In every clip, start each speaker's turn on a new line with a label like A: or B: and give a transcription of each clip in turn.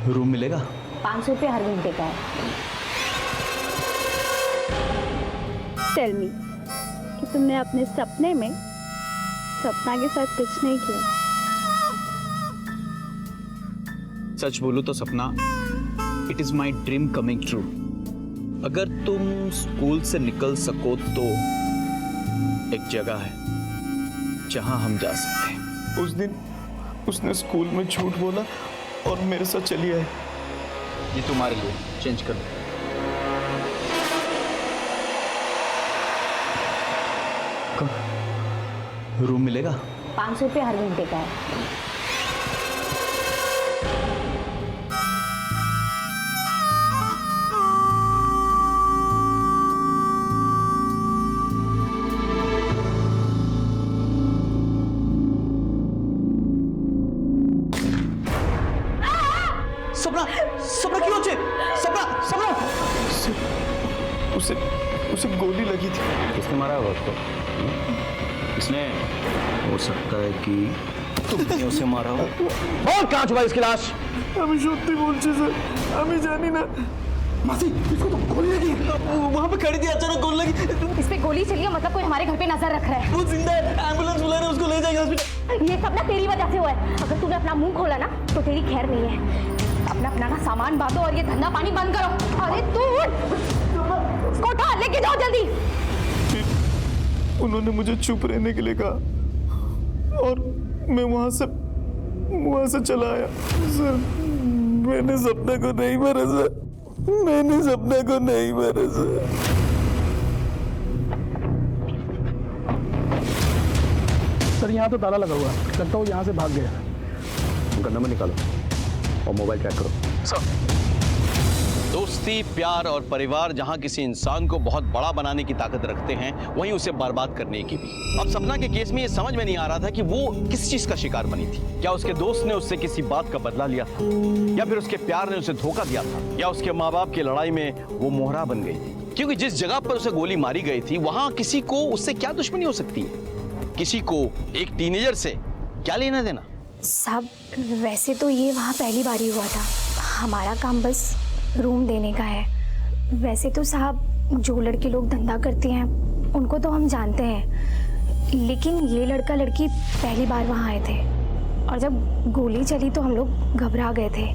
A: Room मिलेगा?
B: 500 रुपये हर घंटे का है।
C: टेल मी कि तुमने अपने सपने में सपना के साथ कुछ नहीं किया?
A: सच बोलूं तो सपना, it is my dream coming true. अगर तुम स्कूल से निकल सको तो एक जगह है जहां हम जा सकते हैं।
D: उस दिन उसने स्कूल में झूठ बोला और मेरे साथ चली आई।
A: ये तुम्हारे लिए, चेंज कर दो। रूम मिलेगा?
B: 500 रुपये हर घंटे का है।
A: सपना, सपना क्यों होचे? सपना, सपना!
D: उसे गोली लगी थी।
A: किसने मारा होगा उसको? किसने? हो सकता है कि तुमने उसे मारा हो। और कहाँ छुपा इसकी लाश?
D: আমি সত্যি বলছি স্যার, আমি জানি না।
A: मासी, इसको तो गोली लगी। वहाँ पे खड़ी थी, अचानक गोली लगी।
B: इस पे गोली चली है, मतलब कोई हमारे घर पे नजर रख रहा है।
A: वो जिंदा है, एम्बुलेंस बुला रहे हैं, उसको ले जाएंगे हॉस्पिटल।
B: ये सब ना तेरी वजह से हुआ है। अगर तूने अपना मुंह खोला ना तो तेरी खैर नहीं है। अपना अपना ना सामान बांधो और ये धंधा पानी बंद करो। अरे तू उसको उठा, लेके जाओ जल्दी।
D: फिर उन्होंने मुझे चुप रहने के लिए कहा और मैं वहां से चला आया। सर, मैंने सपना को नहीं मारा सर, मैंने सपना को नहीं मारा सर।
E: सर यहाँ तो ताला लगा हुआ है, लगता हूँ यहाँ से भाग गया।
A: उनका नंबर निकालो और मोबाइल ट्रैक करो।
E: सर
F: दोस्ती, प्यार और परिवार जहां किसी इंसान को बहुत बड़ा बनाने की ताकत रखते हैं, वहीं उसे बर्बाद करने की भी। अब सपना के केस में ये समझ में नहीं आ रहा था कि वो किस चीज का शिकार बनी थी। क्या उसके दोस्त ने उससे किसी बात का बदला लिया था, या फिर उसके प्यार ने उसे धोखा दिया था, या उसके माँ बाप की लड़ाई में वो मोहरा बन गई थी। क्योंकि जिस जगह पर उसे गोली मारी गई थी वहां किसी को उससे क्या दुश्मनी हो सकती है? किसी को एक टीनेजर से क्या लेना देना?
G: साहब, वैसे तो ये वहाँ पहली बार ही हुआ था। हमारा काम बस रूम देने का है। वैसे तो साहब, जो लड़के लोग धंधा करते हैं उनको तो हम जानते हैं, लेकिन ये लड़का लड़की पहली बार वहाँ आए थे और जब गोली चली तो हम लोग घबरा गए थे।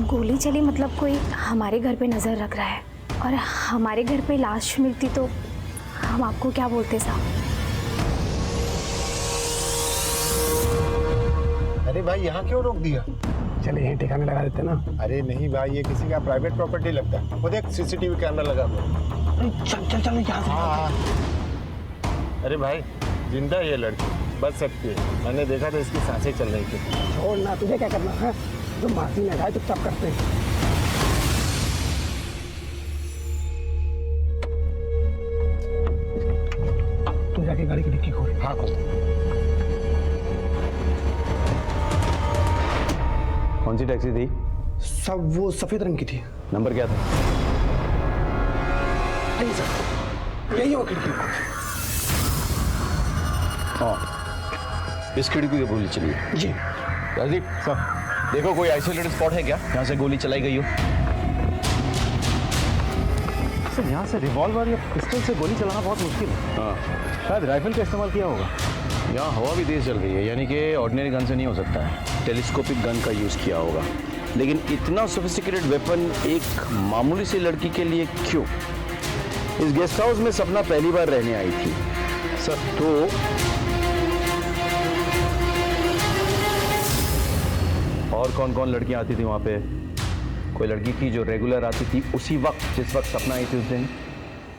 G: गोली चली मतलब कोई हमारे घर पे नज़र रख रहा है, और हमारे घर पे लाश मिलती तो हम आपको क्या बोलते साहब।
H: अरे भाई, यहाँ क्यों रोक दिया?
E: चले यहीं ठिकाने लगा देते ना।
H: अरे नहीं भाई, ये किसी का प्राइवेट प्रॉपर्टी लगता है। वो देख, सीसीटीवी कैमरा लगा हुआ।
E: चल चल चल यहाँ से।
H: हाँ। अरे भाई, जिंदा है ये लड़की, बच सकती है। मैंने देखा था, इसकी सांसें चल रही थी।
E: छोड़ ना, तुझे क्या करना है? जो मासी ने खाए चुपचाप करते हैं। तू जाके गाड़ी की डिक्की खोल।
H: हाँ खोल।
F: कौन सी टैक्सी थी?
E: सब वो सफेद रंग की थी।
F: नंबर क्या था?
E: नहीं सर, यही हो खिड़की।
F: हाँ, इस खिड़की की गोली चली है।
E: जी
F: राजदीप सर, देखो कोई आइसोलेटेड स्पॉट है क्या यहाँ से गोली चलाई गई हो?
I: सर, यहाँ से रिवॉल्वर या पिस्टल से गोली चलाना बहुत मुश्किल है।
F: हाँ,
I: शायद राइफल का इस्तेमाल किया होगा।
F: यहाँ हवा भी तेज चल रही है, यानी कि ऑर्डिनरी गन से नहीं हो सकता है। टेलीस्कोपिक गन का यूज़ किया होगा। लेकिन इतना सोफिस्टिकेटेड वेपन एक मामूली सी लड़की के लिए क्यों? इस गेस्ट हाउस में सपना पहली बार रहने आई थी सर, तो और कौन कौन लड़कियां आती थी वहाँ पे? कोई लड़की थी जो रेगुलर आती थी उसी वक्त जिस वक्त सपना आई थी उस दिन?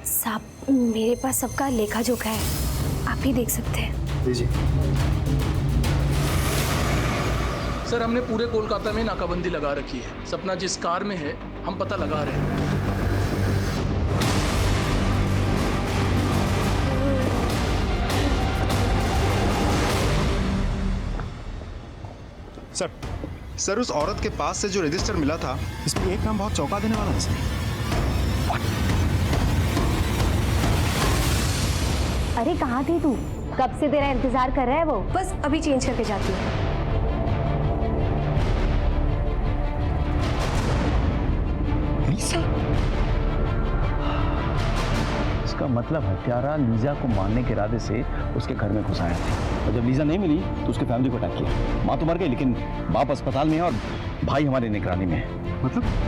G: साहब, मेरे पास सबका लेखा जोखा है, आप ही देख सकते हैं।
D: दीजिए।
E: सर, हमने पूरे कोलकाता में नाकाबंदी लगा रखी है। सपना जिस कार में है हम पता लगा रहे हैं।
J: सर, उस औरत के पास से जो रजिस्टर मिला था, इसमें एक नाम बहुत चौंका देने वाला है सर।
B: अरे कहाँ थी तू? कब से तेरा इंतजार कर रहा है वो।
G: बस अभी चेंज करके जाती हूँ।
F: इसका मतलब हत्यारा लीजा को मारने के इरादे से उसके घर में घुस आया था और जब लीजा नहीं मिली तो उसकी फैमिली को अटैक किया। माँ तो मर गई लेकिन बाप अस्पताल में है और भाई हमारे निगरानी में है।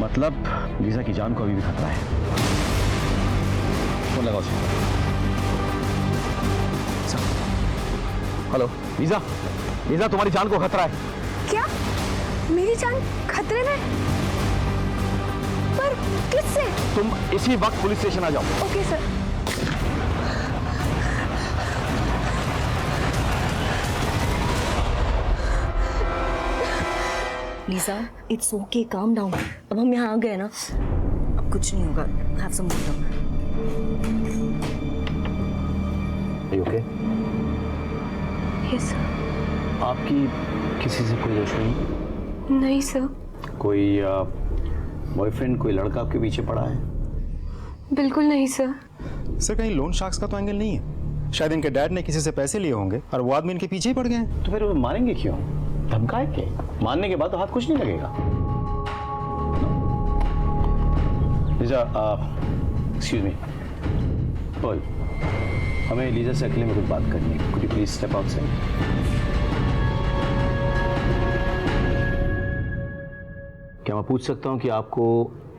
F: मतलब लीजा की जान को अभी भी खतरा है। फोन लगाओ उसे। हेलो लीजा, लीजा तुम्हारी जान को खतरा है।
G: क्या मेरी जान खतरे में? पर किससे?
F: तुम इसी वक्त पुलिस स्टेशन आ जाओ।
G: Okay sir.
K: Lisa, it's okay, calm down. अब हम यहाँ आ गए ना, अब कुछ नहीं होगा। Have some water.
F: Okay?
G: Yes sir.
F: आपकी किसी से कोई दुश्मनी?
G: नहीं सर।
F: कोई बॉयफ्रेंड, कोई लड़का आपके पीछे पड़ा है?
G: बिल्कुल नहीं सर।
J: सर कहीं लोन शार्क्स का तो एंगल नहीं है? शायद इनके डैड ने किसी से पैसे लिए होंगे और वो आदमी इनके पीछे ही पड़ गए हैं।
F: तो फिर वो मारेंगे क्यों? धमकाए के? मारने के बाद तो हाथ कुछ नहीं लगेगा। लीजा, एक्सक्यूज मी, ओए, हमें लीजा से अकेले में कुछ बात करनी है। Could you please step outside? क्या मैं पूछ सकता हूं कि आपको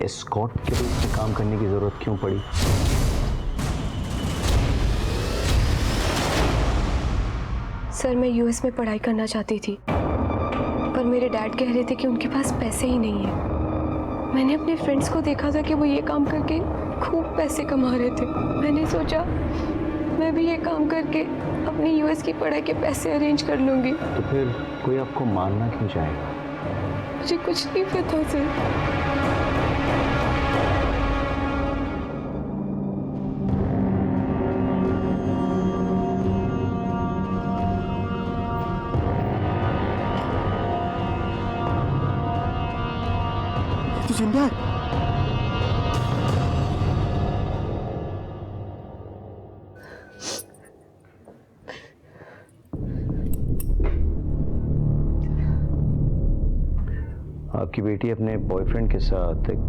F: एस्कॉर्ट के रूप में काम करने की जरूरत क्यों पड़ी?
G: सर मैं यूएस में पढ़ाई करना चाहती थी, पर मेरे डैड कह रहे थे कि उनके पास पैसे ही नहीं है। मैंने अपने फ्रेंड्स को देखा था कि वो ये काम करके खूब पैसे कमा रहे थे। मैंने सोचा मैं भी ये काम करके अपनी यूएस की पढ़ाई के पैसे अरेंज कर लूँगी।
F: तो फिर कोई आपको मारना क्यों चाहेगा?
G: मुझे कुछ नहीं पता सर।
J: तू जिंदा है?
F: आपकी बेटी अपने बॉयफ्रेंड के साथ एक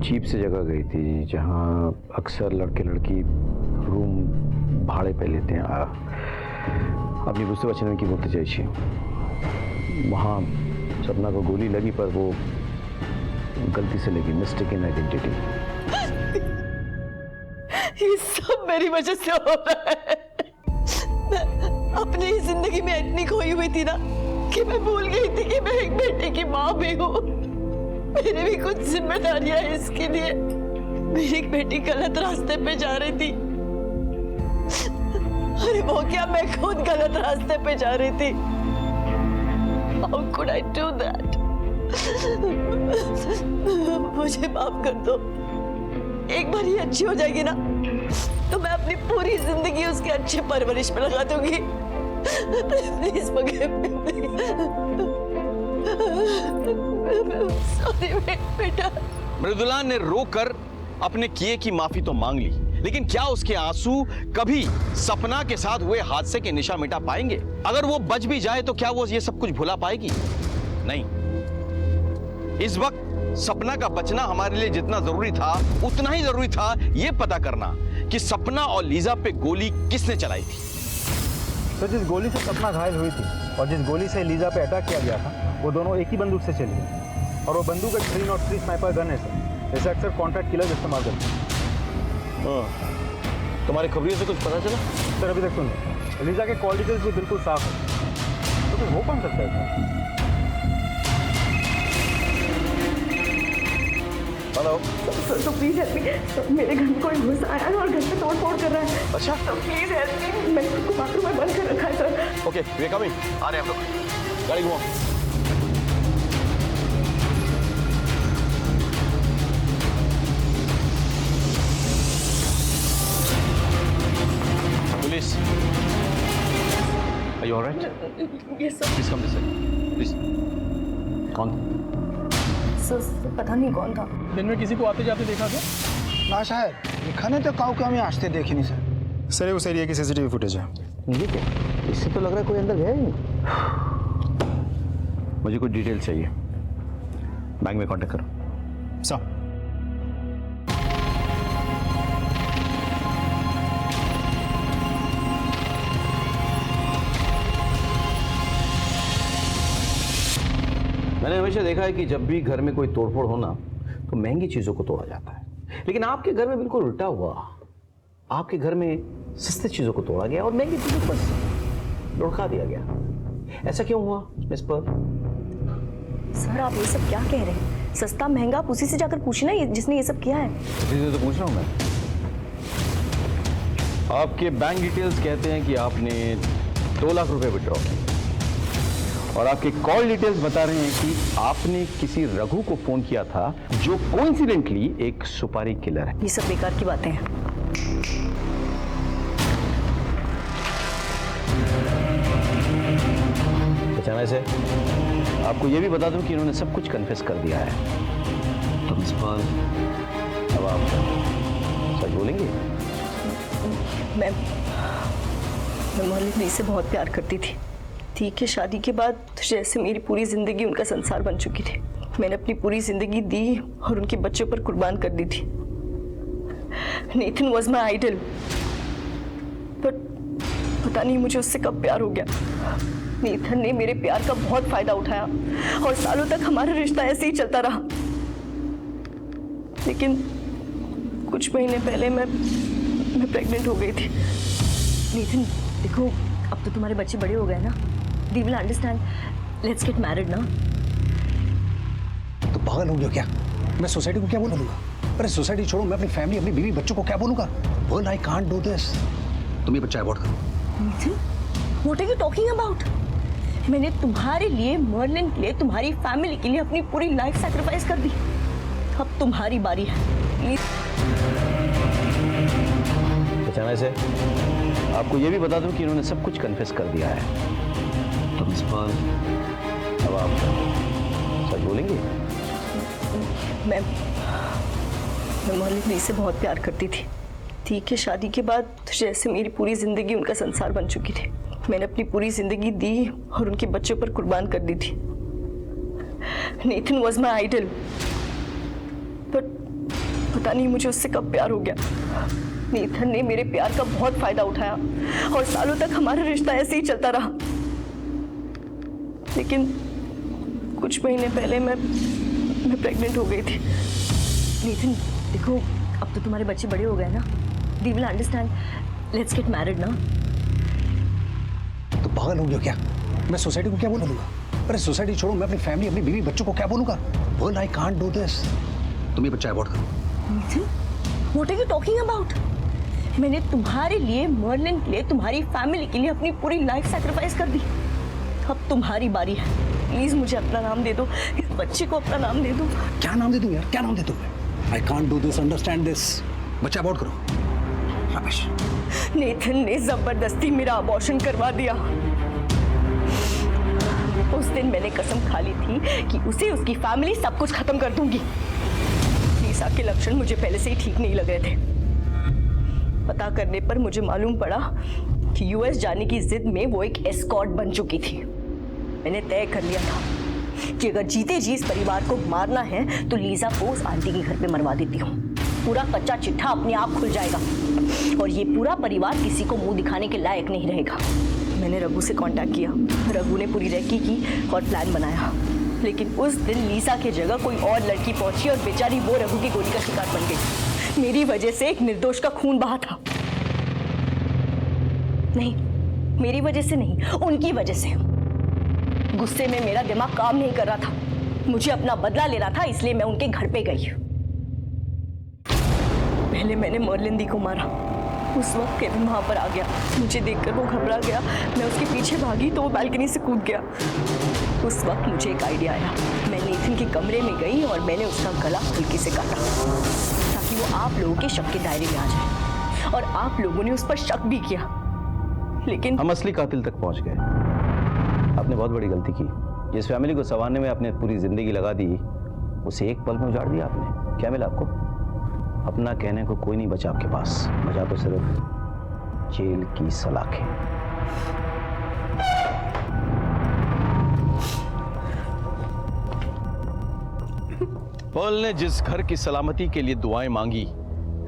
F: चीप सी जगह गई थी जहां अक्सर लड़के लड़की रूम भाड़े पे लेते हैं। अपनी बुझते बचने की बोलते चाहिए। वहाँ सपना को गोली लगी पर वो गलती से लगी, मिस्टेकन आइडेंटिटी।
K: ये सब मेरी वजह से हो रहा है। मैं अपनी ही जिंदगी में इतनी खोई हुई थी ना कि मैं भूल गई थी कि मैं एक बेटे की माँ भी हूँ। मेरी भी कुछ जिम्मेदारियां हैं इसके लिए। मेरी एक बेटी गलत रास्ते पे जा रही थी। अरे वो क्या, मैं खुद गलत रास्ते पे जा रही थी। How could I do that? मुझे माफ कर दो। एक बार ये अच्छी हो जाएगी ना तो मैं अपनी पूरी जिंदगी उसके अच्छे परवरिश में लगा दूंगी। प्लीज सॉरी बेटा।
F: मृदुला ने रोकर अपने किए की माफी तो मांग ली, लेकिन क्या उसके आंसू कभी सपना के साथ हुए हादसे के निशा मिटा पाएंगे? अगर वो बच भी जाए तो क्या वो ये सब कुछ भुला पाएगी? नहीं। इस वक्त सपना का बचना हमारे लिए जितना जरूरी था उतना ही जरूरी था ये पता करना कि सपना और लीजा पे गोली किसने चलाई थी।
I: तो जिस गोली से सपना घायल हुई थी और जिस गोली से लीजा पे अटैक किया गया था वो दोनों एक ही बंदूक से चली है और वो बंदूक एक 303 स्नाइपर गन है सर। ऐसे अक्सर कॉन्ट्रैक्ट किलर्स इस्तेमाल करते हैं।
F: तुम्हारे खबरियों से कुछ पता चला?
I: सर अभी तक तो नहीं। लीजा के कॉल डिटेल्स भी बिल्कुल साफ है। तो फिर हो कौन सकता है?
F: हेलो
B: तो प्लीज हेल्प मी। मेरे घर में कोई घुस आया है और घर पे तोड़ फोड़ कर रहा है।
F: अच्छा,
B: तो प्लीज हेल्प मी। मैंने खुद को बाथरूम में बंद कर रखा है sir.
F: Okay, we are coming. आ रहे हैं हम लोग। गाड़ी घुमाओ। Police, are you alright?
B: Yes sir.
F: Please come this side please. कौन?
K: सर पता नहीं कौन था।
E: दिन में किसी को आते जाते देखा क्या?
L: ना शायद एखाने तो काउ के हमें आस्ते देखी नहीं सर।
J: सर उस एरिया की सीसीटीवी फुटेज है।
F: ये क्या? इससे तो लग रहा है कोई अंदर गया ही नहीं। मुझे कुछ डिटेल चाहिए। बैंक में कांटेक्ट करो।
J: सर
F: मैंने हमेशा देखा है कि जब भी घर में कोई तोड़फोड़ हो ना तो महंगी चीजों को तोड़ा जाता है, लेकिन आपके घर में बिल्कुल उल्टा हुआ। आपके घर में सस्ती चीजों को तोड़ा गया और महंगी चीजों को बस लुढ़का दिया गया। ऐसा क्यों हुआ मिस पर्ल?
K: सर आप ये सब क्या कह रहे हैं? सस्ता महंगा आप उसी से जाकर पूछना जिसने ये सब किया है।
F: इसी से तो पूछ रहा हूं मैं। आपके बैंक डिटेल्स कहते हैं कि आपने 2 लाख रुपए विड्रॉ किए और आपके कॉल डिटेल्स बता रहे हैं कि आपने किसी रघु को फोन किया था जो कोइंसिडेंटली एक सुपारी किलर है।
K: ये सब बेकार की बातें हैं।
F: अचानक से आपको यह भी बता दूं कि इन्होंने सब कुछ कन्फेस कर दिया है। तो मिस पर्ल, अब आप सच बोलेंगे?
K: मैं मोहल्ले से बहुत प्यार करती थी। ठीक है, शादी के बाद जैसे मेरी पूरी जिंदगी उनका संसार बन चुकी थी। मैंने अपनी पूरी जिंदगी दी और उनके बच्चों पर कुर्बान कर दी थी। Nathan was my idol, but पता नहीं मुझे उससे कब प्यार हो गया। नेथन ने मेरे प्यार का बहुत फायदा उठाया और सालों तक हमारा रिश्ता ऐसे ही चलता रहा। लेकिन कुछ महीने पहले मैं प्रेग्नेंट हो गई थी। नेथन देखो, अब तो तुम्हारे बच्चे बड़े हो गए ना। They will understand. Let's get married ना।
L: तो पागल हो गया क्या? मैं सोसाइटी को क्या बोलूंगा? अरे सोसाइटी छोड़ो, मैं अपनी फैमिली, अपनी बीवी बच्चों को क्या बोलूंगा? Well, I can't do this. तुम ये बच्चा अबॉर्ट करो।
K: Nathan, what are you talking about? मैंने तुम्हारे लिए, मर्लिन के लिए, तुम्हारी फैमिली के लिए अपनी पूरी लाइफ सैक्रिफाइस कर दी। अब तुम्हारी बारी है।
F: अचानक से आपको यह भी बता दूं कि इन्होंने सब कुछ कन्फेस कर दिया है। तो मिस पर्ल, अब आप सच बोलेंगे?
K: मैं मोहल्ले से बहुत प्यार करती थी। ठीक है, शादी के बाद जैसे मेरी पूरी जिंदगी उनका संसार बन चुकी थी। मैंने अपनी पूरी जिंदगी दी और उनके बच्चों पर कुर्बान कर दी थी। Nathan was my idol, but पता नहीं मुझे उससे कब प्यार हो गया। नेथन ने मेरे प्यार का बहुत फायदा उठाया और सालों तक हमारा रिश्ता ऐसे ही चलता रहा। लेकिन कुछ महीने पहले मैं प्रेग्नेंट हो गई थी। नेथन देखो, अब तो तुम्हारे बच्चे बड़े हो गए ना। They will understand. Let's get married ना।
L: तो पागल हो गया क्या? मैं सोसाइटी को क्या बोलूंगा? अरे सोसाइटी छोड़ो, मैं अपनी फैमिली, अपनी बीवी बच्चों को क्या बोलूंगा? Well, I can't do this. तुम ये बच्चा अबॉर्ट करो।
K: Nathan, what are you talking about? मैंने तुम्हारे लिए, मर्लिन के लिए, तुम्हारी फैमिली के लिए अपनी पूरी लाइफ सैक्रिफाइस कर दी। अब तुम्हारी बारी है। प्लीज मुझे अपना नाम दे दो, इस बच्चे को अपना नाम दे दो।
L: क्या नाम दे दूं यार? क्या नाम दे दूं? I can't do this, understand this. बच्चा अबॉर्ट करो।
K: नेथन ने जबरदस्ती मेरा अबॉर्शन करवा दिया। उस दिन मैंने कसम खा ली थी कि उसे, उसकी फैमिली, सब कुछ खत्म कर दूंगी। लीसा के लक्षण मुझे पहले से ही ठीक नहीं लग रहे थे। पता करने पर मुझे मालूम पड़ा कि यूएस जाने की जिद में वो एक एस्कॉर्ट बन चुकी थी। मैंने तय कर लिया था कि अगर जीते जी इस परिवार को मारना है तो लीजा को उस आंटी के घर पे मरवा देती हूँ। पूरा कच्चा चिट्ठा अपने आप खुल जाएगा और ये पूरा परिवार किसी को मुंह दिखाने के लायक नहीं रहेगा। मैंने रघु से कांटेक्ट किया। रघु ने पूरी रेकी की और प्लान बनाया। लेकिन उस दिन लीसा की जगह कोई और लड़की पहुंची और बेचारी वो रघु की गोली का शिकार बन गई। मेरी वजह से एक निर्दोष का खून बहा था। नहीं, मेरी वजह से नहीं, उनकी वजह से। गुस्से में मेरा दिमाग काम नहीं कर रहा था। मुझे अपना बदला लेना था, इसलिए मैं उनके घर पे गई। पहले मैंने मर्लिन दी को मारा। उस वक्त केविन वहां पर आ गया। मुझे देखकर वो घबरा गया। मैं उसके पीछे भागी तो वो बालकनी से कूद गया। उस वक्त मुझे एक आइडिया आया। मैं नेथन के कमरे में गई और मैंने उसका गला हल्के से काटा ताकि वो आप लोगों के शक के दायरे में आ जाए। और आप लोगों ने उस पर शक भी किया, लेकिन
F: हम असली कातिल तक पहुंच गए। आपने बहुत बड़ी गलती की। जिस फैमिली को संवारने में आपने पूरी जिंदगी लगा दी, उसे एक पल में उजाड़ दिया आपने। क्या मिला आपको? अपना कहने को कोई नहीं बचा आपके पास। बचा तो सिर्फ जेल की सलाखें। पर्ल ने जिस घर की सलामती के लिए दुआएं मांगी,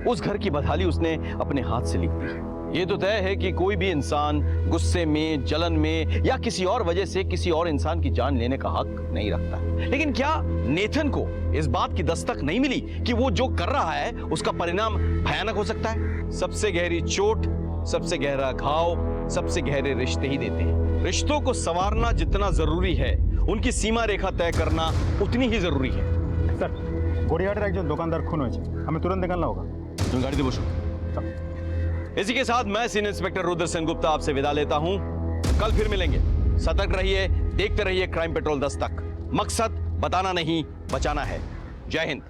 F: उस घर की बदहाली उसने अपने हाथ से लिख दी। ये तो तय है कि कोई भी इंसान गुस्से में, जलन में या किसी और वजह से किसी और इंसान की जान लेने का हक नहीं रखता। लेकिन क्या नेथन को इस बात की दस्तक नहीं मिली कि वो जो कर रहा है उसका परिणाम भयानक हो सकता है? सबसे गहरी चोट, सबसे गहरा घाव, सबसे गहरे रिश्ते ही देते हैं। रिश्तों को संवारना जितना जरूरी है, उनकी सीमा रेखा तय करना उतनी ही जरूरी है।
J: सर, गोड़ियाहाटेर एक दुकानदार खून हो, हमें तुरंत निकलना होगा।
F: तुम गाड़ी दे बसो। इसी के साथ मैं सीनियर इंस्पेक्टर रुद्र सेनगुप्ता आपसे विदा लेता हूं। कल फिर मिलेंगे। सतर्क रहिए, देखते रहिए क्राइम पेट्रोल 10 तक। मकसद बताना नहीं, बचाना है। जय हिंद।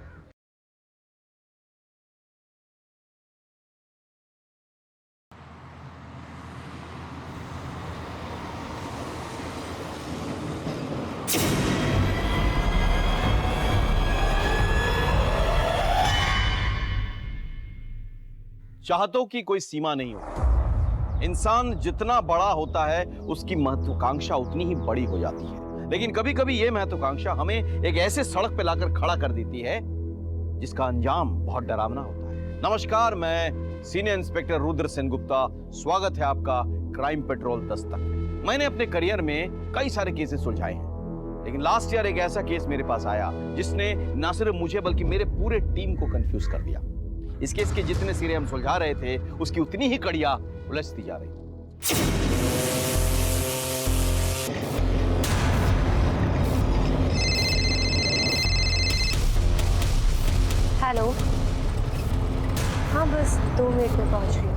F: चाहतों की कोई सीमा नहीं होती। इंसान जितना बड़ा होता है उसकी महत्वाकांक्षा उतनी ही बड़ी हो जाती है। लेकिन कभी कभी यह महत्वाकांक्षा हमें एक ऐसे सड़क पे लाकर खड़ा कर देती है जिसका अंजाम बहुत डरावना होता है। नमस्कार, मैं सीनियर इंस्पेक्टर रुद्र सेनगुप्ता। स्वागत है आपका क्राइम पेट्रोल 10 तक। मैंने अपने करियर में कई सारे केसेस सुलझाए हैं, लेकिन लास्ट ईयर एक ऐसा केस मेरे पास आया जिसने न सिर्फ मुझे बल्कि मेरे पूरे टीम को कंफ्यूज कर दिया। इस केस के जितने सिरे हम सुलझा रहे थे, उसकी उतनी ही कड़ियां उलझती जा रही।
G: हेलो, हाँ बस 2 मिनट में पहुंच रही हूँ।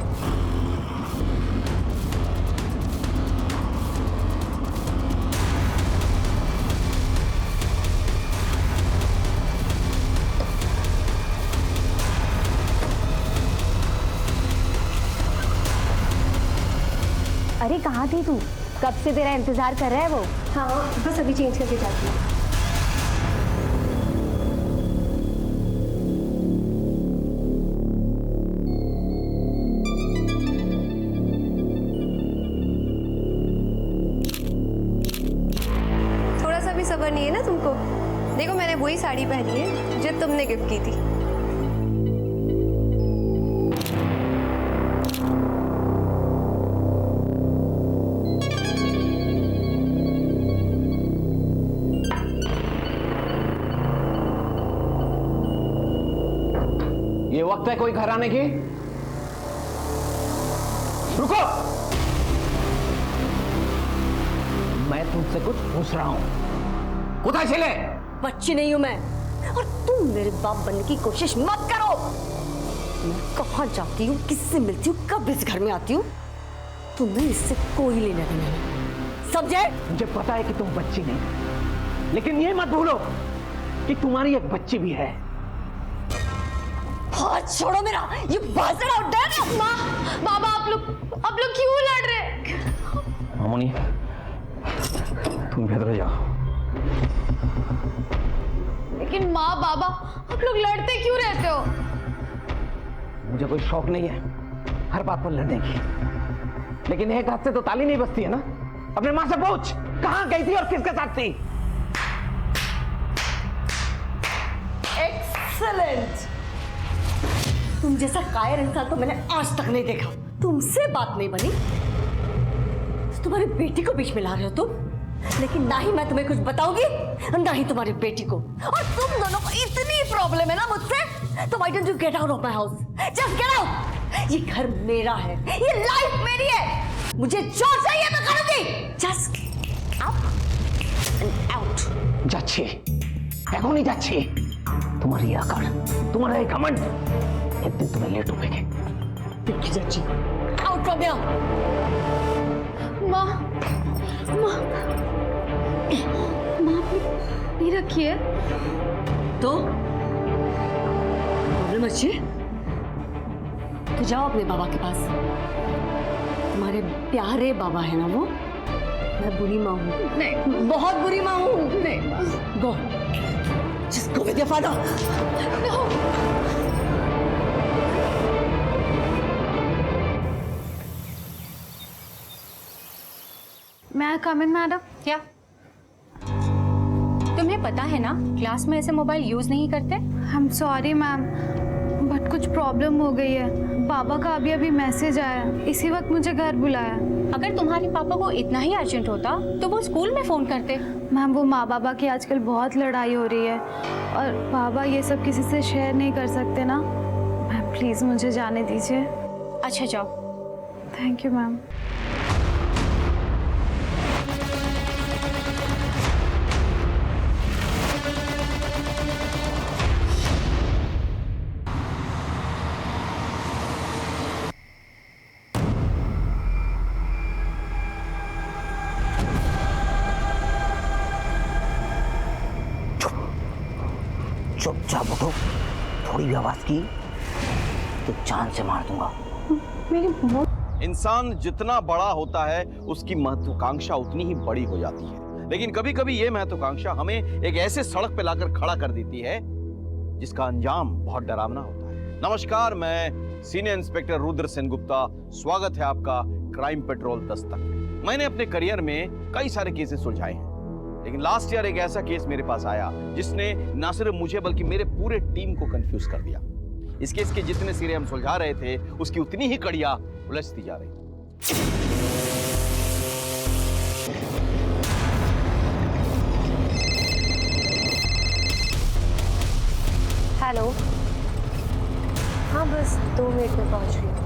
B: अरे कहाँ थी तू? कब से तेरा इंतजार कर रहा है वो?
G: हाँ बस अभी चेंज करके जाती हूँ।
M: थोड़ा सा भी सब्र नहीं है ना तुमको? देखो मैंने वही साड़ी पहनी है जो तुमने गिफ्ट की थी।
N: ये वक्त है कोई घर आने की? रुको, मैं तुमसे कुछ पूछ रहा हूं। कुत्ता चले?
K: बच्ची नहीं हूं मैं, और तुम मेरे बाप बनने की कोशिश मत करो। मैं कहां जाती हूँ, किससे मिलती हूँ, कब इस घर में आती हूँ, तुम्हें इससे कोई लेना देना नहीं, समझे?
N: मुझे पता है कि तुम बच्ची नहीं, लेकिन ये मत भूलो कि तुम्हारी एक बच्ची भी है।
K: हाथ छोड़ो मेरा, ये बाजरा उठा है।
B: माँ, बाबा आप लोग क्यों लड़ रहे?
N: मामूनी, तुम भीतर जाओ।
B: लेकिन माँ बाबा आप लोग लड़ते क्यों रहते हो?
N: मुझे कोई शौक नहीं है हर बात पर लड़ने की, लेकिन एक हाथ से तो ताली नहीं बजती है ना। अपने माँ से पूछ, कहाँ गई थी और किसके साथ थी?
K: एक्सीलेंट। तुम जैसा कायर इंसान तो मैंने आज तक नहीं देखा। तुमसे बात नहीं बनी, तुम्हारी बेटी को बीच में ला रहे हो तुम। लेकिन ना ही मैं तुम्हें कुछ बताऊंगी, ना ही तुम्हारी बेटी को। और तुम दोनों को इतनी प्रॉब्लम है ना मुझसे, तो why don't you get out of my house? Just get out. ये घर मेरा है, ये लाइफ मेरी है। मुझे जो चाहिए मैं करूंगी। Just up and out.
N: যাচ্ছে, এখনই যাচ্ছে। तुम्हारी आकर, तुम्हारा एक घमंड, एक दिन तुम्हें लेट होंगे। देखी जाची,
K: आउट फ्रॉम हियर।
B: माँ, माँ, माँ नहीं रखिए
K: तो प्रॉब्लम अच्छी, तो जाओ अपने बाबा के पास। तुम्हारे प्यारे बाबा है ना वो। मैं बुरी माँ हूँ? नहीं, बहुत बुरी माँ हूँ। नहीं, go, just go with your father. No.
B: मैं आई कम इन मैडम?
G: क्या तुम्हें पता है ना क्लास में ऐसे मोबाइल यूज नहीं करते?
B: I am sorry ma'am, but कुछ प्रॉब्लम हो गई है।
C: बाबा का अभी अभी मैसेज आया, इसी वक्त मुझे घर बुलाया।
B: अगर तुम्हारे पापा को इतना ही अर्जेंट होता तो वो स्कूल में फोन करते।
C: मैम वो माँ बाबा की आजकल बहुत लड़ाई हो रही है और बाबा ये सब किसी से शेयर नहीं कर सकते ना। मैम प्लीज मुझे जाने दीजिए।
B: अच्छा जाओ।
C: Thank you ma'am.
N: चुपचाप उठो, थोड़ी भी आवाज की तो जान से मार दूंगा।
F: इंसान जितना बड़ा होता है उसकी महत्वाकांक्षा उतनी ही बड़ी हो जाती है, लेकिन कभी कभी ये महत्वाकांक्षा हमें एक ऐसे सड़क पे लाकर खड़ा कर देती है जिसका अंजाम बहुत डरावना होता है। नमस्कार, मैं सीनियर इंस्पेक्टर रुद्र सेनगुप्ता, स्वागत है आपका क्राइम पेट्रोल दस्तक। मैंने अपने करियर में कई सारे केसेस सुलझाए हैं, लेकिन लास्ट ईयर एक ऐसा केस मेरे पास आया जिसने न सिर्फ मुझे बल्कि मेरे पूरे टीम को कंफ्यूज कर दिया। इस केस के जितने सिरे हम सुलझा रहे थे उसकी उतनी ही कड़ियां उलझती जा रही।
M: हेलो, हाँ बस 2 मिनट में पहुंच रही हूँ।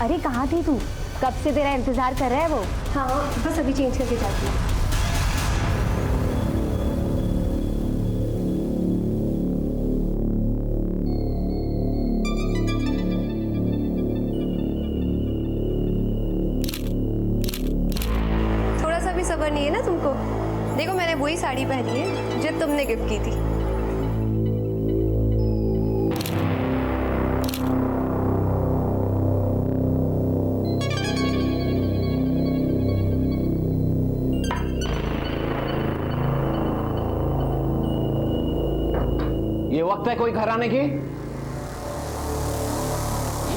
B: अरे कहाँ थी तू? कब से तेरा इंतजार कर रहा है वो।
M: हाँ बस अभी चेंज करके जाती हूँ। थोड़ा सा भी सब्र नहीं है ना तुमको? देखो मैंने वही साड़ी पहनी है जो तुमने गिफ्ट की थी।
N: ये वक्त है कोई घर आने की?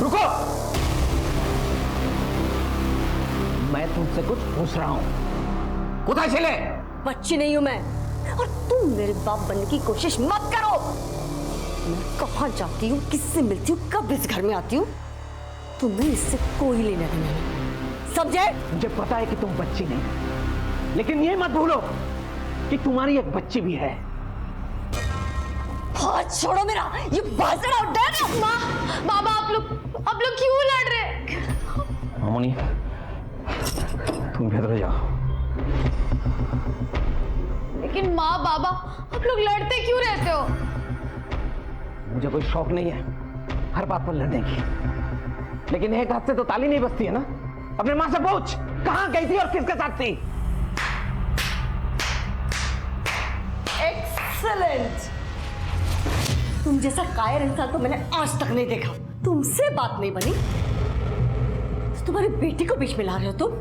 N: रुको, मैं तुमसे कुछ पूछ रहा हूं। कुछ चले?
K: बच्ची नहीं हूं मैं, और तुम मेरे बाप बनने की कोशिश मत करो। मैं कहां जाती हूँ, किससे मिलती हूँ, कब इस घर में आती हूँ, तुम्हें इससे कोई लेना देना नहीं, समझे?
N: मुझे पता है कि तुम बच्ची नहीं, लेकिन ये मत भूलो कि तुम्हारी एक बच्ची भी है।
K: हाथ छोड़ो मेरा, ये बाजरा उठ है ना।
B: माँ, बाबा आप लोग क्यों लड़ रहे?
N: मामूनी, तुम भीतर जाओ।
B: लेकिन माँ बाबा आप लोग लड़ते क्यों रहते हो?
N: मुझे कोई शौक नहीं है हर बात पर लड़ने की, लेकिन एक हाथ से तो ताली नहीं बजती है ना। अपने माँ से पूछ, कहाँ गई थी और किसके साथ थी?
K: एक्सीलेंट। तुम जैसा कायर इंसान तो मैंने आज तक नहीं देखा। तुमसे बात नहीं बनी, तुम्हारी बेटी को बीच में ला रहे हो तुम।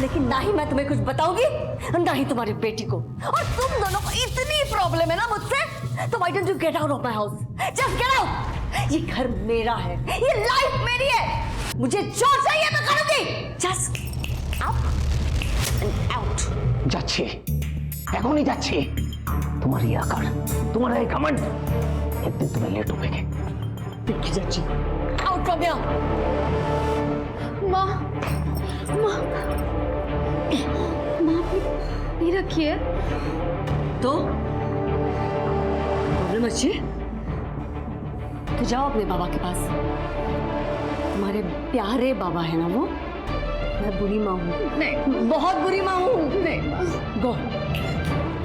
K: लेकिन ना ही मैं तुम्हें कुछ बताऊंगी, ना ही तुम्हारी बेटी को। और तुम दोनों को इतनी प्रॉब्लम है ना मुझसे, तो why don't you get out of my house? Just get out. ये घर मेरा है, ये लाइफ मेरी है। मुझे जो चाहिए मैं करूंगी। Just up and out.
N: যাচ্ছে, এখনই যাচ্ছে। तुम्हारी ये अकड़, तुम्हारा ये घमंड, एक दिन तुम्हें लेट उठेंगे। देखी जाची,
K: आउट फ्रॉम हियर।
B: माँ, माँ, माँ नहीं रखिए
K: तो प्रॉब्लम अच्छी, तो जाओ अपने बाबा के पास। तुम्हारे प्यारे बाबा है ना वो। मैं बुरी माँ हूँ।
B: नहीं,
K: बहुत बुरी माँ हूँ।
B: नहीं,
K: go,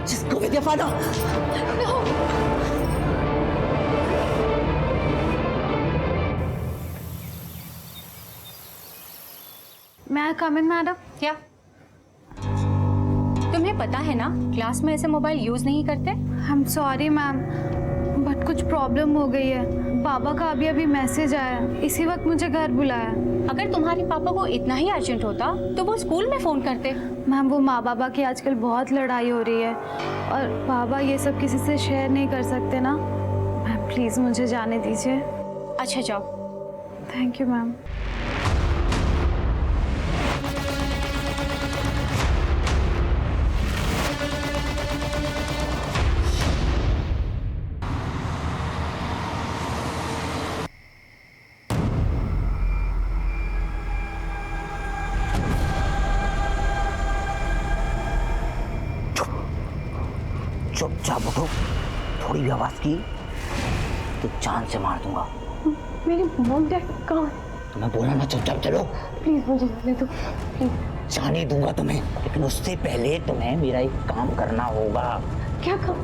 K: just go with your father.
C: मैं कम इन मैडम?
B: क्या तुम्हें पता है ना क्लास में ऐसे मोबाइल यूज नहीं करते?
C: I am sorry ma'am, but कुछ प्रॉब्लम हो गई है। बाबा का अभी अभी मैसेज आया, इसी वक्त मुझे घर बुलाया।
B: अगर तुम्हारे पापा को इतना ही अर्जेंट होता तो वो स्कूल में फोन करते।
C: मैम वो माँ बाबा की आजकल बहुत लड़ाई हो रही है और बाबा ये सब किसी से शेयर नहीं कर सकते ना। मैम प्लीज मुझे जाने दीजिए।
B: अच्छा जाओ।
C: Thank you ma'am.
N: चुपचाप उठो, थोड़ी भी आवाज की तो जान से मार दूंगा।
B: मेरी मॉम डैड कहाँ?
N: तुम्हें बोला ना चुपचाप चलो।
B: प्लीज मुझे जाने दो प्लीज।
N: जाने दूंगा तुम्हें, लेकिन उससे पहले तुम्हें मेरा एक काम करना होगा।
B: क्या काम?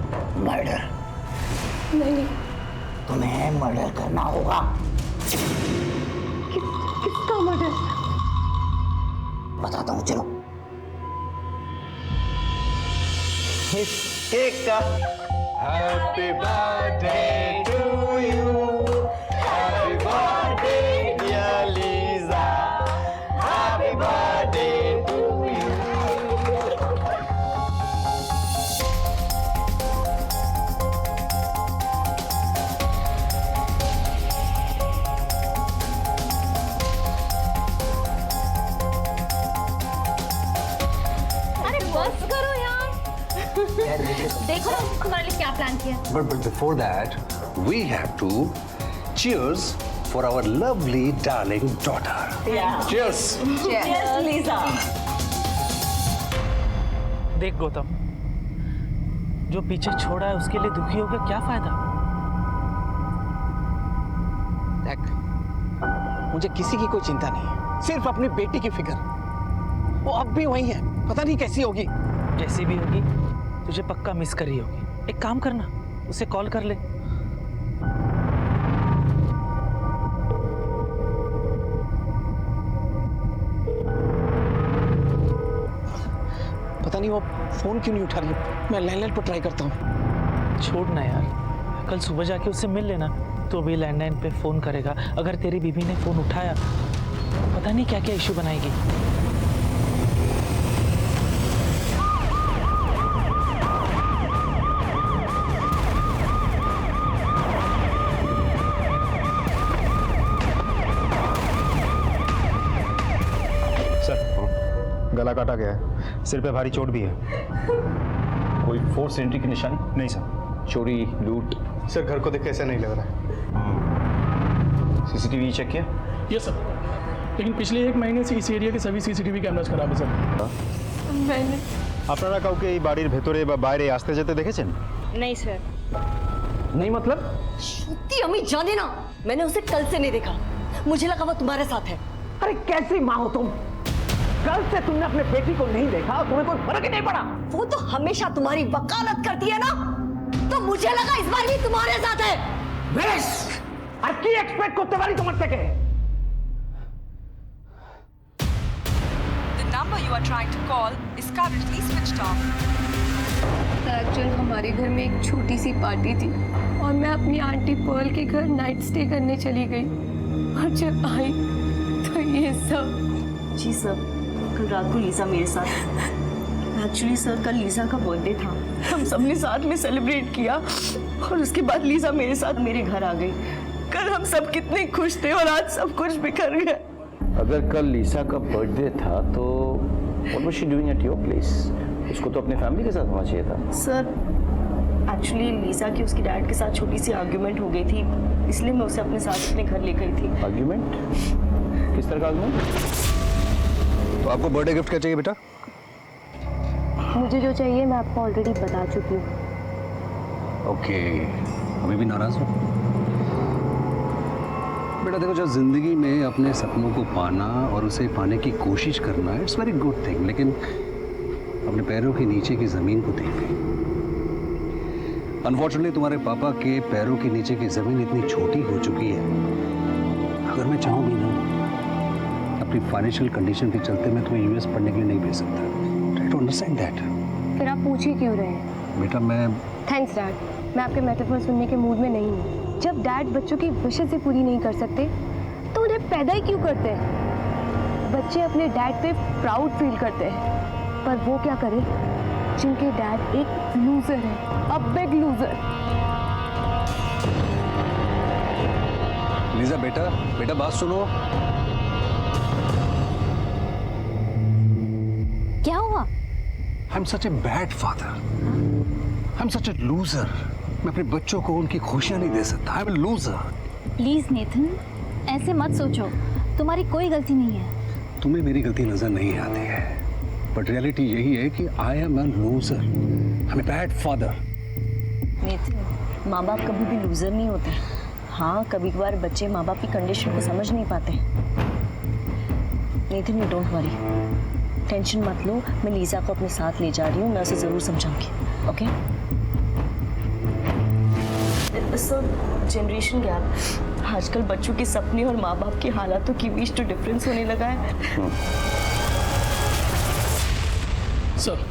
N: मर्डर।
B: नहीं।
N: तुम्हें मर्डर करना होगा।
B: किसका मर्डर?
N: बताता हूँ, चलो।
F: केक का
D: happy birthday to you, happy birthday dear Lisa, happy birthday to you.
B: अरे बस करो यार। देखो ना तुम्हारे लिए क्या प्लान किया।
L: But before that, we have to cheers for our lovely darling daughter. Cheers.
K: Lisa.
E: देख गौतम, जो पीछे छोड़ा है उसके लिए दुखी होकर क्या फायदा।
N: देख, मुझे किसी की कोई चिंता नहीं है, सिर्फ अपनी बेटी की फिक्र। वो अब भी वही है, पता नहीं कैसी होगी।
E: जैसी भी होगी तुझे पक्का मिस करी होगी। एक काम करना, उसे कॉल कर ले।
N: पता नहीं वो फोन क्यों नहीं उठा रही है। मैं लैंडलाइन पर ट्राई करता हूँ।
E: छोड़ ना यार, कल सुबह जाके उससे मिल लेना। तो अभी लैंडलाइन पे फोन करेगा, अगर तेरी बीवी ने फोन उठाया तो पता नहीं क्या क्या इश्यू बनाएगी।
J: गला काटा गया है, सिर पे भारी चोट भी है।
F: कोई फोर्स एंट्री की निशानी?
J: नहीं सर।
F: चोरी, लूट?
J: सर घर को देख के ऐसा नहीं लग रहा है।
F: सीसीटीवी चेक किया?
E: यस सर, लेकिन पिछले 1 महीने से इस एरिया के सभी सीसीटीवी कैमरास खराब है सर।
B: मैंने
J: আপনারা কাউকে এই বাড়ির ভেতরে বা বাইরে আসতে যেতে দেখেছেন?
B: नहीं सर।
N: नहीं मतलब?
K: सच्ची अम्मी जाने ना, मैंने उसे कल से नहीं देखा। मुझे लगा वो तुम्हारे साथ है।
N: अरे कैसी माँ हो तुम? कल से तुमने अपने बेटी को नहीं देखा और तुम्हें कोई फर्क ही नहीं पड़ा।
K: वो तो हमेशा तुम्हारी वकालत करती है ना, तो मुझे लगा इस बार भी तुम्हारे साथ है।
N: बेश, अच्छी एक्सपेक्ट करते वाली समझ सके।
O: The number you are trying to call is currently switched off.
B: Actually हमारे घर में एक छोटी सी पार्टी थी और मैं अपनी आंटी पर्ल के घर नाइट स्टे करने चली गई और जब आई तो ये सब।
K: जी सर, कल रात को लीजा मेरे साथ। एक्चुअली सर कल लीजा का बर्थडे था, हम सबने साथ में सेलिब्रेट किया और उसके बाद लीजा मेरे साथ मेरे घर आ गई। कल हम सब कितने खुश थे और आज सब कुछ बिखर गया।
F: अगर कल लीसा का बर्थडे था तो what was she doing at your place? उसको तो अपने फैमिली के साथ होना चाहिए था।
K: सर एक्चुअली लीजा की उसके डैड के साथ छोटी सी आर्ग्यूमेंट हो गई थी, इसलिए मैं उसे अपने साथ अपने घर ले गई थी।
F: आर्ग्यूमेंट? किस तरह का आर्ग्यूमेंट?
L: तो आपको बर्थडे गिफ्ट क्या चाहिए बेटा?
B: मुझे जो चाहिए मैं आपको ऑलरेडी बता चुकी हूँ।
L: ओके, अभी भी नाराज हो? बेटा देखो, जो जिंदगी में अपने सपनों को पाना और उसे पाने की कोशिश करना, इट्स वेरी गुड थिंग, लेकिन अपने पैरों के नीचे की जमीन को देख गई। अनफॉर्चुनेटली तुम्हारे पापा के पैरों के नीचे की जमीन इतनी छोटी हो चुकी है, अगर मैं चाहूँ भी ना, अपनी फाइनेंशियल कंडीशन के चलते मैं तुम्हें यूएस पढ़ने के लिए नहीं भेज सकता। Try to understand that.
B: फिर आप पूछ ही क्यों रहे हैं?
L: बेटा मैं
B: थैंक्स डैड, मैं आपके मेटाफर सुनने के मूड में नहीं हूँ। जब डैड बच्चों की विशेस से पूरी नहीं कर सकते तो उन्हें पैदा ही क्यों करते हैं? बच्चे अपने डैड पे प्राउड फील करते हैं, पर वो क्या करें जिनके डैड एक लूजर है, अ बिग लूजर।
L: लीजा बेटा, बेटा बात सुनो।
G: क्या हुआ?
L: I am such a bad father, I am such a loser. मैं अपने बच्चों को उनकी खुशियां नहीं दे सकता। I am a loser.
C: Please Nathan, ऐसे मत सोचो, तुम्हारी कोई गलती नहीं है।
L: तुम्हें मेरी गलती नजर नहीं आती है, बट रियलिटी यही है कि I am a loser, I am a bad father.
K: Nathan, माँ बाप कभी भी लूजर नहीं होते। हाँ, कभी कभार बच्चे माँ बाप की कंडीशन को समझ नहीं पाते। Nathan, you don't worry, tension मत लो। मैं लीजा को अपने साथ ले जा रही हूँ, मैं उसे ज़रूर समझाऊंगी। ओके? सर, जनरेशन गैप, आजकल बच्चों के सपने और माँ बाप की हालातों की बीच तो डिफरेंस होने लगा है।
P: सर,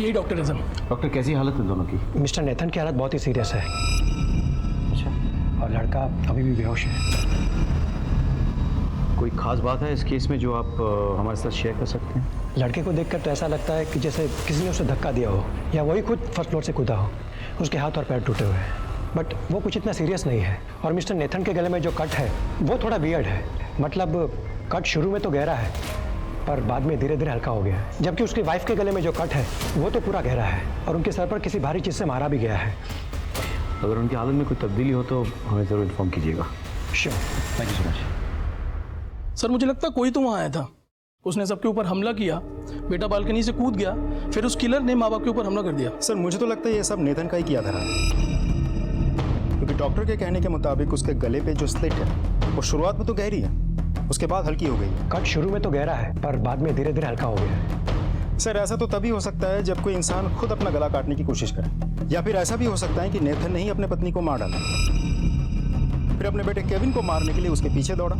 P: यही डॉक्टर इज़म।
F: डॉक्टर, कैसी हालत है दोनों की?
I: मिस्टर नेथन की हालत बहुत ही सीरियस है। अच्छा। और लड़का अभी भी बेहोश है।
F: कोई खास बात है इस केस में जो आप हमारे साथ शेयर कर सकते हैं?
I: लड़के को देखकर तो ऐसा लगता है कि जैसे किसी ने उसे धक्का दिया हो या वही खुद फर्स्ट फ्लोर से कूदा हो। उसके हाथ और पैर टूटे हुए हैं, बट वो कुछ इतना सीरियस नहीं है। और मिस्टर नेथन के गले में जो कट है वो थोड़ा वियर्ड है। मतलब कट शुरू में तो गहरा है, पर बाद में धीरे धीरे हल्का हो गया है। जबकि उसकी वाइफ के गले में जो कट है वो तो पूरा गहरा है और उनके सर पर किसी भारी चीज़ से मारा भी गया है।
F: अगर उनकी हालत में कोई तब्दीली हो तो हमें ज़रूर इन्फॉर्म कीजिएगा।
I: Sure,
F: thank you so much.
P: Sir, मुझे लगता है कोई तो वहाँ आया था, उसने सबके ऊपर हमला किया, बेटा बालकनी से कूद गया, फिर उस किलर ने माँ बाप के ऊपर हमला कर दिया।
J: सर, मुझे तो लगता है ये सब नेथन का ही किया था, क्योंकि डॉक्टर के कहने के मुताबिक उसके गले पे जो स्लिट है वो शुरुआत में तो गहरी है, उसके बाद हल्की हो गई।
I: कट शुरू में तो गहरा है, पर बाद में धीरे धीरे हल्का हो गया है।
J: सर, ऐसा तो तभी हो सकता है जब कोई इंसान खुद अपना गला काटने की कोशिश करे, या फिर ऐसा भी हो सकता है कि नेथन ने ही अपने पत्नी को मार डाला, फिर अपने बेटे केविन को मारने के लिए उसके पीछे दौड़ा।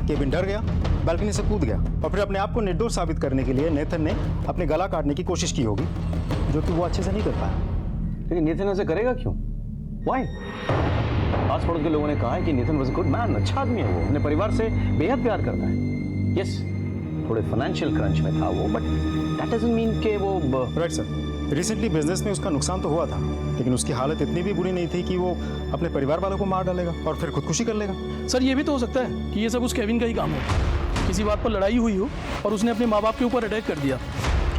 J: केविन डर गया, बालकनी से कूद गया, और फिर अपने आप को निर्दोष साबित करने के लिए नेथन ने अपने गला काटने की कोशिश की होगी, जो कि वो अच्छे से नहीं कर पाया।
F: लेकिन नेथन ऐसे करेगा क्यों? Why? आस पड़ोस के लोगों ने कहा है कि Nathan was a good man, अच्छा आदमी है वो, अपने परिवार से बेहद प्यार करता है। यस, थोड़े फाइनेंशियल क्रंच में था वो, बट दैट डजंट मीन कि वो
J: राइट सर, रिसेंटली बिजनेस में उसका नुकसान तो हुआ था, लेकिन उसकी हालत इतनी भी बुरी नहीं थी कि वो अपने परिवार वालों को मार डालेगा और फिर खुदकुशी कर लेगा।
P: सर, ये भी तो हो सकता है कि ये सब उस केविन का ही काम हो, किसी बात पर लड़ाई हुई हो और उसने अपने माँ बाप के ऊपर अटैक कर दिया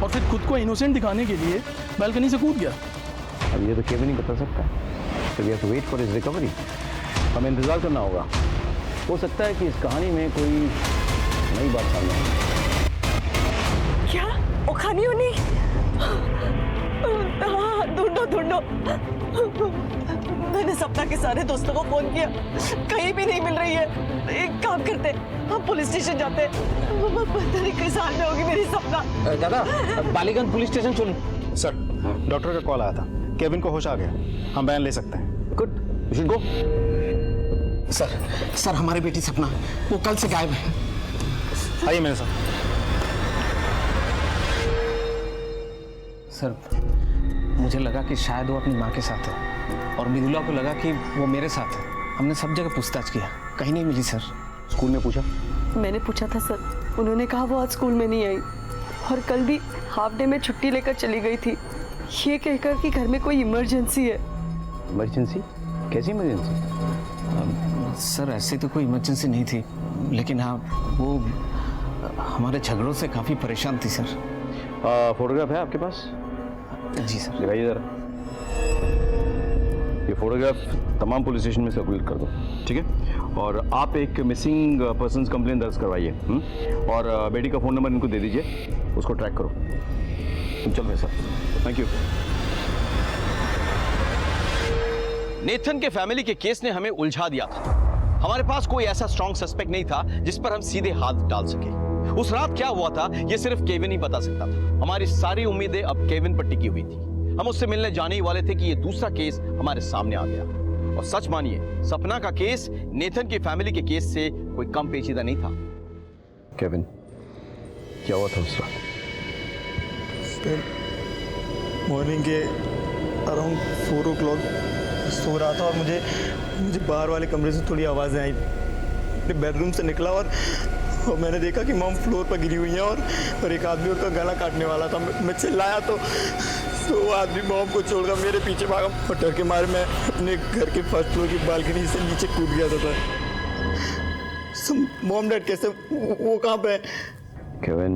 P: और फिर खुद को इनोसेंट दिखाने के लिए बालकनी से कूद गया।
F: अब ये तो केविन ही बता सकता है, तो we have to wait for his recovery. हमें इंतजार करना होगा, हो सकता है कि इस कहानी में कोई नई बात सामने आए।
K: क्या? ओखानी होनी? हाँ, ढूंढो ढूंढो। मैंने सपना के सारे दोस्तों को फोन किया, कहीं भी नहीं मिल रही है। एक काम करते, हम पुलिस स्टेशन जाते। पता नहीं किस हाल में होगी मेरी सपना।
N: दादा, बालीगंज पुलिस स्टेशन चलो।
J: सर, डॉक्टर का कॉल आया था, केविन को होश आ गया, हम बयान ले सकते हैं।
F: Good, you should go.
N: Sir, हमारी बेटी सपना, वो कल से गायब है।
J: आइए मेरे साथ।
N: सर, मुझे लगा कि शायद वो अपनी माँ के साथ है, और मृदुला को लगा कि वो मेरे साथ है। हमने सब जगह पूछताछ किया, कहीं नहीं मिली सर।
F: स्कूल में पूछा?
K: मैंने पूछा था सर, उन्होंने कहा वो आज स्कूल में नहीं आई और कल भी हाफ डे में छुट्टी लेकर चली गई थी, ये कहकर कि घर में कोई इमरजेंसी है।
F: इमरजेंसी? कैसी इमरजेंसी?
N: सर, ऐसी तो कोई इमरजेंसी नहीं थी, लेकिन हाँ, वो हमारे झगड़ों से काफ़ी परेशान थी सर।
F: फोटोग्राफ है आपके पास?
N: जी सर।
F: दिखाइए जरा। ये फोटोग्राफ तमाम पुलिस स्टेशन में सर्कुलेट कर दो, ठीक है? और आप एक मिसिंग पर्सन्स कंप्लेन दर्ज करवाइए, और बेटी का फ़ोन नंबर इनको दे दीजिए, उसको ट्रैक करो। चल रहे सर, थैंक यू। नेथन के फैमिली के केस ने हमें उलझा दिया था। हमारे पास कोई ऐसा स्ट्रॉन्ग सस्पेक्ट नहीं था जिस पर हम सीधे हाथ डाल सके। उस रात क्या हुआ था ये सिर्फ केविन ही बता सकता था। हमारी सारी उम्मीदें अब केविन पर टिकी हुई थी। हम उससे मिलने जाने ही वाले थे कि ये दूसरा केस हमारे सामने आ गया। और सच मानिए, सपना का केस नेथन की फैमिली के केस से कोई कम पेचीदा नहीं था। केविन, क्या हुआ था उस रात?
D: मॉर्निंग के अराउंड 4 o'clock सो रहा था और मुझे बाहर वाले कमरे से थोड़ी आवाज़ें आई। अपने बेडरूम से निकला और मैंने देखा कि मॉम फ्लोर पर गिरी हुई है और एक आदमी उनका गला काटने वाला था। मैं चिल्लाया तो वो आदमी मॉम को छोड़कर मेरे पीछे भागा और डर के मारे मैं अपने घर के फर्स्ट फ्लोर की बालकनी से नीचे कूद गया था। मॉम डैड कैसे, वो कहाँ पे है?
F: केविन,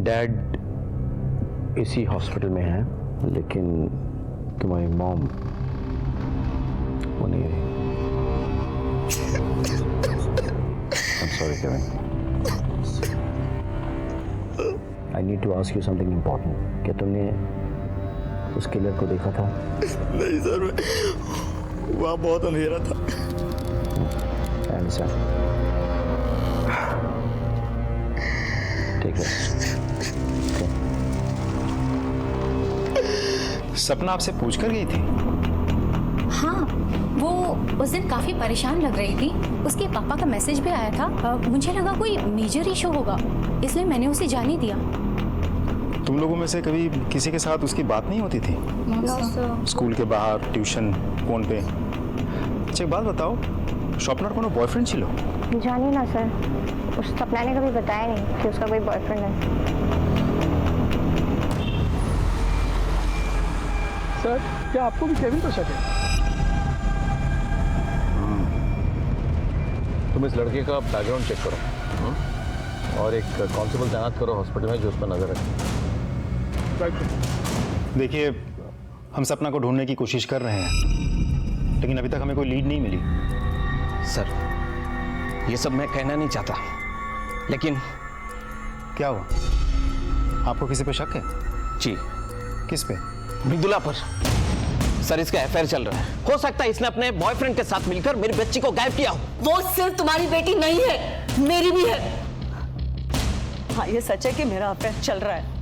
F: डैड इसी हॉस्पिटल में है, लेकिन तुम्हारी मॉम वो नहीं रही। I'm sorry, Kevin. I need to ask you something important. क्या तुमने उस किलर को देखा था?
D: नहीं सर, वहाँ बहुत अंधेरा था।
F: I understand. ठीक है।
J: सपना आपसे पूछ कर गई थी?
Q: हाँ, वो उस दिन काफी परेशान लग रही थी। उसके पापा का मैसेज भी आया था। मुझे लगा कोई मेजर इशू होगा, इसलिए मैंने उसे जाने दिया।
J: तुम लोगों में से कभी किसी के साथ उसकी बात नहीं होती थी? स्कूल के बाहर, ट्यूशन, फोन पे? अच्छा एक बात बताओ, स्वप्नार कोनो बॉयफ्रेंड छिलो?
B: जानिए ना सर, उस सपना ने कभी बताया नहीं कि उसका कोई बॉयफ्रेंड है।
P: सर, क्या आपको भी केविन पर शक है?
F: तुम इस लड़के का बैकग्राउंड चेक करो और एक कांस्टेबल तैनात करो हॉस्पिटल में जो उस पर नजर रखे।
J: देखिए, हम सपना को ढूंढने की कोशिश कर रहे हैं, लेकिन अभी तक हमें कोई लीड नहीं मिली।
N: सर, ये सब मैं कहना नहीं चाहता, लेकिन
J: क्या हुआ? आपको किसी पे शक है?
N: जी।
J: किस पे?
N: मृदुला पर। सर, इसका अफेयर चल रहा है। हो सकता है इसने अपने बॉयफ्रेंड के साथ मिलकर मेरी बच्ची को गायब किया हो।
K: वो सिर्फ तुम्हारी बेटी नहीं है, मेरी भी है। हाँ, ये सच है कि मेरा अफेयर चल रहा है,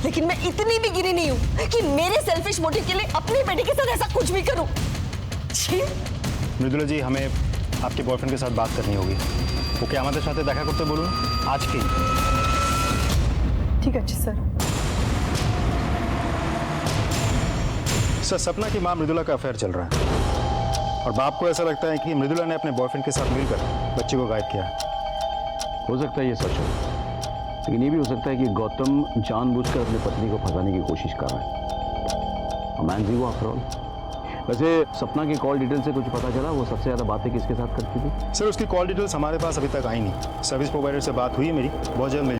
K: लेकिन मैं इतनी भी गिरी नहीं हूं कि मेरे सेल्फिश मोटिव के लिए अपनी बेटी के साथ ऐसा कुछ भी करूं। छी।
J: मृदुला जी, हमें आपके बॉयफ्रेंड के साथ बात करनी होगी। वो क्या हमारे साथ देखा करते, बोलूँ आज की?
K: ठीक है सर।
J: सर, सपना की मां मृदुला का अफेयर चल रहा है और बाप को ऐसा लगता है कि मृदुला ने अपने बॉयफ्रेंड के साथ मिलकर बच्ची को गायब किया।
F: हो सकता है ये सच हो, लेकिन ये भी हो सकता है कि गौतम जानबूझकर अपनी पत्नी को फंसाने की कोशिश कर रहा है। मैन जी वो आफ्टर ऑल। वैसे सपना की कॉल डिटेल से कुछ पता चला, वो सबसे ज़्यादा बातें किसके साथ करती थी?
J: सर, उसकी कॉल डिटेल्स हमारे पास अभी तक आई नहीं। सर्विस प्रोवाइडर से बात हुई है मेरी, बहुत जल्द मिल